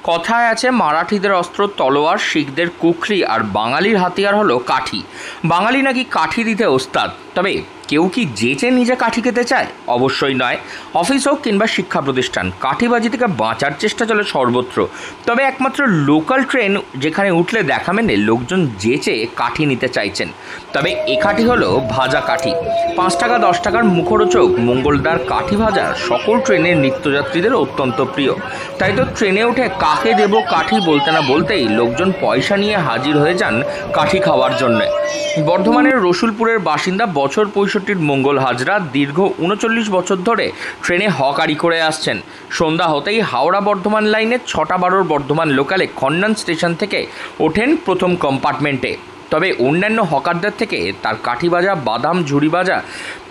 কথায় আছে মারাঠিদের অস্ত্র তলোয়ার, শিখদের কুকরি আর বাঙালির হাতিয়ার হলো কাঠি। বাঙালি নাকি কাঠি দিতে ওস্তাদ। তবে কেউ কি যেচে নিজে কাঠি খেতে চায়? অবশ্যই নয়। অফিস হোক কিংবা শিক্ষা প্রতিষ্ঠান, কাঠিবাজি থেকে বাঁচার চেষ্টা চলে সর্বত্র। তবে একমাত্র লোকাল ট্রেন যেখানে উঠলে দেখা মেলে লোকজন যেচে কাঠি নিতে চাইছেন। তবে এ কাঠি হলো ভাজা কাঠি। 5 টাকা 10 টাকার মুখরোচক মঙ্গলদার কাঠি ভাজা সকল ট্রেনের নিত্যযাত্রীদের অত্যন্ত প্রিয়। তাই তো ট্রেনে উঠে কাকে দেব কাঠি বলতে না বলতেই লোকজন পয়সা নিয়ে হাজির হয়ে যান কাঠি খাওয়ার জন্য। বর্ধমানের রসুলপুরের বাসিন্দা বছর 65-র মঙ্গল হাজরা দীর্ঘ 39 বছর ধরে ট্রেনে হকারি করে আসছেন। সন্ধ্যা হতেই হাওড়া বর্ধমান লাইনের 6টা 12 বর্ধমান লোকালে খন্ডান স্টেশন থেকে ওঠেন প্রথম কম্পার্টমেন্টে। তবে অন্যান্য হকারদের থেকে তার কাঠি ভাজা, বাদাম, ঝুড়ি ভাজা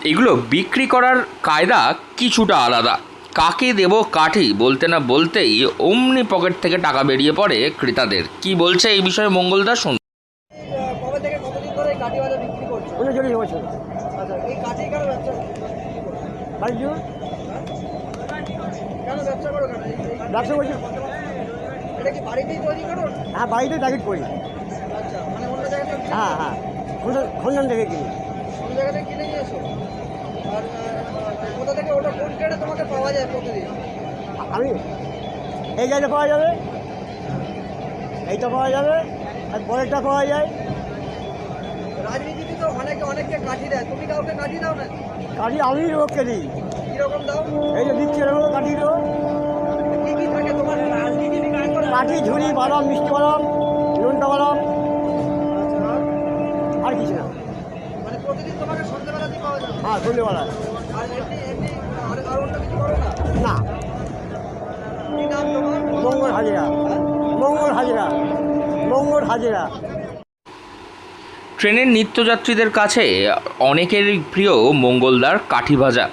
এগুলো বিক্রি করার কায়দা কিছুটা আলাদা। কাকে দেব কাঠি বলতে না বলতেই অমনি পকেট থেকে টাকা বেরিয়ে পড়ে ক্রেতাদের। কি বলছে এই বিষয়ে মঙ্গলদা শুনুন। কবে থেকে কতদিন ধরে এই কাঠি ভাজা বিক্রি করছো? 39 বছর। আচ্ছা, এই কাঠি কেন ব্যবসা বাড়ির জন্য কেন ব্যবসা করো কেন? ব্যবসা করছি। এটা কি বাড়িতেই তৈরি করো? হ্যাঁ, বাড়িতে প্যাকেট করি। আচ্ছা, মানে অন্য জায়গা থেকে? হ্যাঁ হ্যাঁ, খন্ডন থেকে কিনি। অন্য জায়গা থেকে কিনে নিয়ে এসো? আর কোথা থেকে ওটা কোন ট্রেনে তোমাকে পাওয়া যায় প্রতিদিন? আমি এই জায়গাটা পাওয়া যাবে, এইটা পাওয়া যাবে, আর পরেরটা পাওয়া যায়। রাজনীতিতে তো অনেককে কাঠি দেয়, তুমি কাউকে কাঠি দাও না? কাঠি আমি লোককে দিই। কীরকম দাও? এই যে দিচ্ছি এরকম কাঠি দেবো। কী কী থাকে তোমার রাজনীতি? কাঠি, ঝুড়ি, বাদাম, মিষ্টি বাদাম, লঙ্কা বাদাম, আর কিছু না। মানে প্রতিদিন তোমাকে সন্ধ্যেবেলাতেই পাওয়া যাবে? হ্যাঁ, সন্ধ্যেবেলায়। আর এমনি আর অন্য কিছু করো না? না। কী নাম তোমার? মঙ্গল হাজিরা। মঙ্গল হাজিরা। মঙ্গল হাজিরা। ট্রেনের নিত্যযাত্রীদের কাছে অনেকেরই প্রিয় মঙ্গলদার কাঠি ভাজা।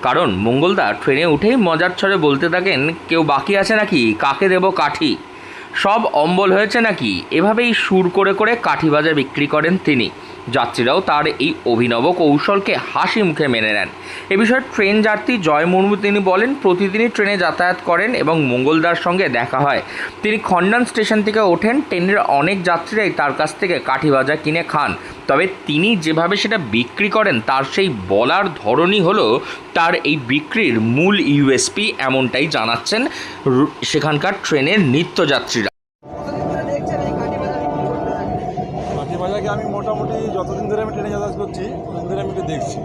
কারণ মঙ্গলদা ট্রেনে উঠেই মজার ছড়ে বলতে থাকেন, কেউ বাকি আছে নাকি, কাকে দেব কাঠি, সব অম্বল হয়েছে নাকি। এভাবেই সুর করে করে কাঠি ভাজা বিক্রি করেন তিনি। যাত্রীরাও তার এই অভিনব কৌশলকে হাসি মুখে মেনে নেন। এ বিষয়ে ট্রেন যাত্রী জয় মুর্মু তিনি বলেন, প্রতিদিনই ট্রেনে যাতায়াত করেন এবং মঙ্গলদার সঙ্গে দেখা হয়। তিনি খন্ডান স্টেশন থেকে ওঠেন, ট্রেনের অনেক যাত্রীরাই তার কাছ থেকে কাঠি ভাজা কিনে খান। তবে তিনি যেভাবে সেটা বিক্রি করেন তার সেই বলার ধরনই হলো তার এই বিক্রির মূল ইউএসপি, এমনটাই জানাচ্ছেন সেখানকার ট্রেনের নিত্যযাত্রীরা। কাঠি ভাজাকে আমি মোটামুটি যতদিন ধরে আমি ট্রেনে যাতায়াত করছি ততদিন ধরে আমি দেখছি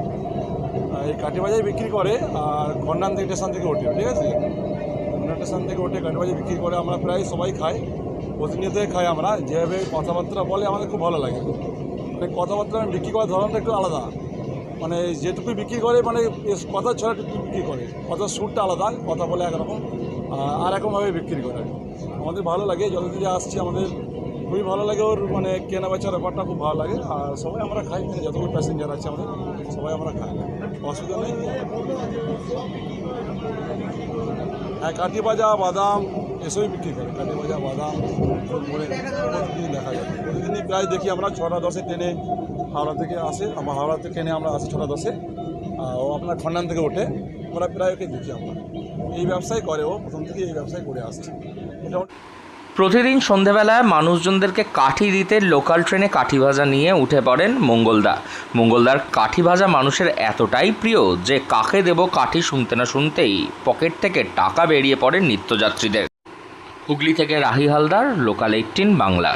এই কাঠি ভাজাই বিক্রি করে। আর খন্ডান থেকে স্টেশন থেকে ওঠে, ঠিক আছে, খন্ডান স্টেশন থেকে ওঠে কাঠি ভাজা বিক্রি করে। আমরা প্রায় সবাই খাই, প্রতিনিয়তই খাই। আমরা যেভাবে কথাবার্তা বলে আমাদের খুব ভালো লাগে। মানে কথাবার্তা বিক্রি করার ধরনটা একটু আলাদা, মানে যেটুকু বিক্রি করে মানে কথা ছড়া বিক্রি করে, কথার সুরটা আলাদা, কথা বলে একরকম আর একরকমভাবে বিক্রি করে। আমাদের ভালো লাগে, যতদিন আসছি আমাদের খুবই ভালো লাগে। ওর মানে কেনা বেচার ব্যাপারটা খুব ভালো লাগে। আর সবাই আমরা খাই, যতগুলো প্যাসেঞ্জার আছে আমাদের সবাই আমরা খাই, অসুবিধা নেই। হ্যাঁ, কাঠি ভাজা, বাদাম এসবই বিক্রি করে। কাঠি ভাজা, বাদাম প্রতিদিন দেখা যায়। প্রতিদিনই প্রায় দেখি আমরা 6টা 10-এ ট্রেনে হাওড়া থেকে আসে। আমার হাওড়া থেকে ট্রেনে আমরা আসি 6টা 10-এ। ও আপনার খন্ডান থেকে ওঠে, আমরা প্রায় ওকে দেখি। আমরা এই ব্যবসায় করে, ও প্রথম থেকে এই ব্যবসায় করে আসছে। এটা প্রতিদিন সন্ধেবেলায় মানুষজনদেরকে কাঠি দিতে লোকাল ট্রেনে কাঠি ভাজা নিয়ে উঠে পড়েন মঙ্গলদা। মঙ্গলদার কাঠি ভাজা মানুষের এতটাই প্রিয় যে কাকে দেব কাঠি শুনতে না শুনতেই পকেট থেকে টাকা বেরিয়ে পড়ে নিত্যযাত্রীদের। হুগলি থেকে রাহি হালদার, লোকাল 18 বাংলা।